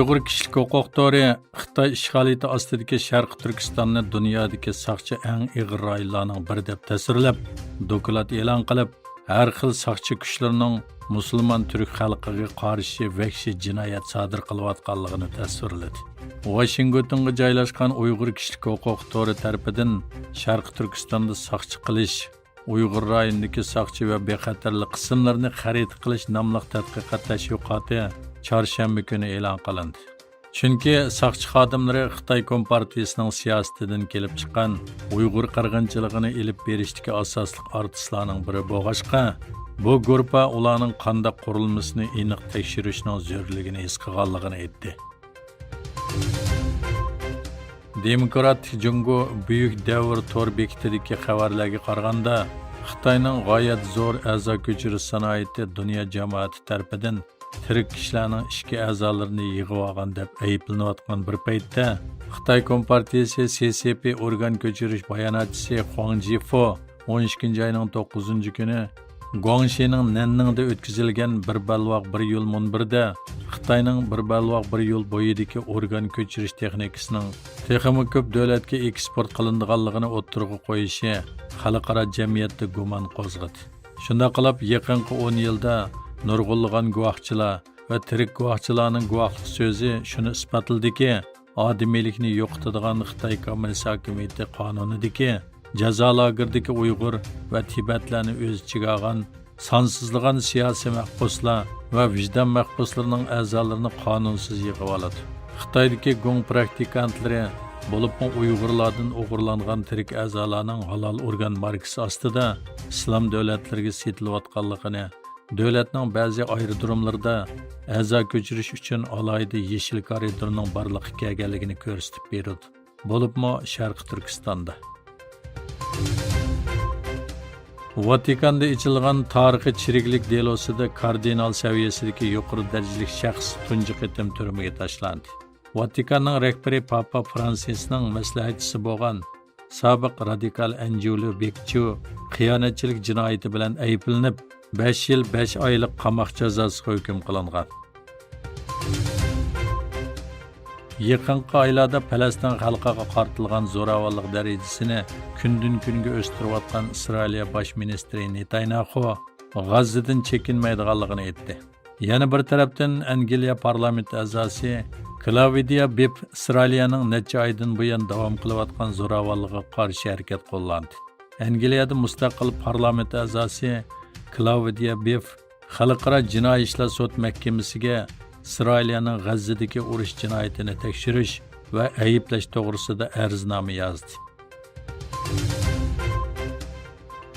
Uyghur kishilik huquq tori Xitoy ishg'oliyati ostidagi Sharq Turkistonni dunyodagi saqchi eng ig'ir rayonlarning biri deb tasvirlab, doklad e'lon qilib, har xil saqchi kuchlarning musulmon turk xalqiga qarshi vahshiy jinoyat sodir qilayotganligini tasvirladi. Washingtonga joylashgan Uyghur kishilik huquq tori tarafidan Sharq Turkistonda saqchi qilish, Uyghur rayonidagi saqchi va bexatarlik qismlarini xarid qilish nomli tadqiqot tashviqoti çarşamba günü e'lon qilindi. Chunki saqchi xodimlari Xitoy Kompartiyasining siyosatidan kelib chiqqan Uyg'ur qirg'inchiligini ilib berishdagi asosli artistlarning biri bo'lg'achqa, bu guruh ularning qanday qurilmasini aniq tekshirishning zarurligini his qilganligini aytdi. Demokratik Jungo Buyuk Davr tor bekitidagi xabarlarga qaraganda, Xitoyning g'oyat zo'r a'zo ko'chirish sanoati dunyo jamoati tarafidan tirik kishilarning ishki a'zolarini yig'ib olgan deb ayblanayotgan bir paytda Xitoy Kompartiyasi CCP organ ko'chirish bayonotchisi Huang Jifo 12 oyning 9 kuni Guangshining Nanningda o'tkazilgan bir balvoq bir yo'l munbirida Xitoyning bir balvoq bir yo'l bo'yidagi organ ko'chirish texnikasining texnik ko'p davlatga eksport qilinganligini o'ttirg'i qo'yishi xalqaro jamiyatda gumon qo'zg'adi. Shunda qilib yaqinqi 10 yilda nurg'unlagan guvohchilar va tirik guvohchilarning guvohlik so'zi shuni isbotladiki, odamiylikni yo'qotadigan Xitoy Kommunist hukumati qonunidagi jazo lageridagi Uyg'ur va Tibetlarni o'z ichiga olgan sonsizlagan siyosiy mahbuslar va vijdon mahbuslarining a'zolarini qonunsiz yig'ib oladi. Xitoydagi gung praktikantlari bo'lib Uyg'urlardan o'g'irlangan tirik a'zolarning halol organ markasi ostida islom davlatlariga setilayotganligini, davlatning ba'zi ayrimlarida a'zo ko'chirish uchun alohida yeshil koridorning borliqqa kelganligini ko'rsatib berdi. Bo'libmi Sharq Turkistonda. Vatikanda ichilgan tarixiy chiriklik delosida kardinal saviyasidagi yuqori darajali shaxs tunji qitim turmaga tashlandi. Vatikanning rahbari Papa Fransisning maslahatchisi bo'lgan sobiq radikal Anjulu Bekchu xiyonatchilik jinoyati bilan ayblanib 5 yil 5 oylik qamoq jazosiga hukm qilingan. Yaqinqi oylarda Falastin xalqiga qartilgan zo'ravonlik darajasini kundan kunga o'stirayotgan Isroiliya bosh ministri Netanyahu G'azzadan chekinmaydiganligini aytdi. Yana bir tarafdan Angliya parlament a'zosi Claudia Bibb Isroiliyaning necha oydan buyon davom qilayotgan zo'ravonligiga qarshi harakat qo'llandi. Angliyada mustaqil parlament a'zosi Claudia Bibb Xalqaro jinoiy ishlar sud mahkamasiga Isroiliyaning G'azzadagi urush jinoyatini tekshirish va ayblash to'g'risida arznoma yozdi.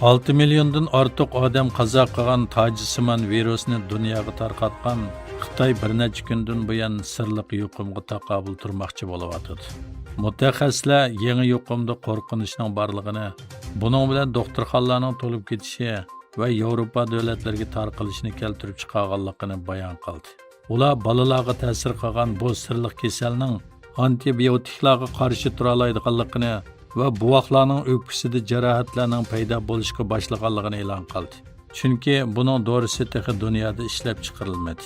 6 milliondan ortiq odam qazo qilgan tojisiman virusni dunyoga tarqatgan Xitoy bir necha kundan buyon sirliq yuqumga taqobil turmoqchi bo'layotdi. Mutaxassislar yangi yuqumda qo'rqinishning borligini, buning bilan doktorxonalarning to'lib ketishi va Yevropa davlatlariga tarqalishini keltirib chiqarganligini bayon qildi. Ular bolalarga ta'sir qilgan bu sirliq kasalning antibiotiklarga qarshi tura oladiganligini va buvoqlarning o'pkasida jarohatlarning paydo bo'lishiga boshlaganligini e'lon qildi. Chunki buning dorisi texnik dunyoda ishlab chiqarilmadi.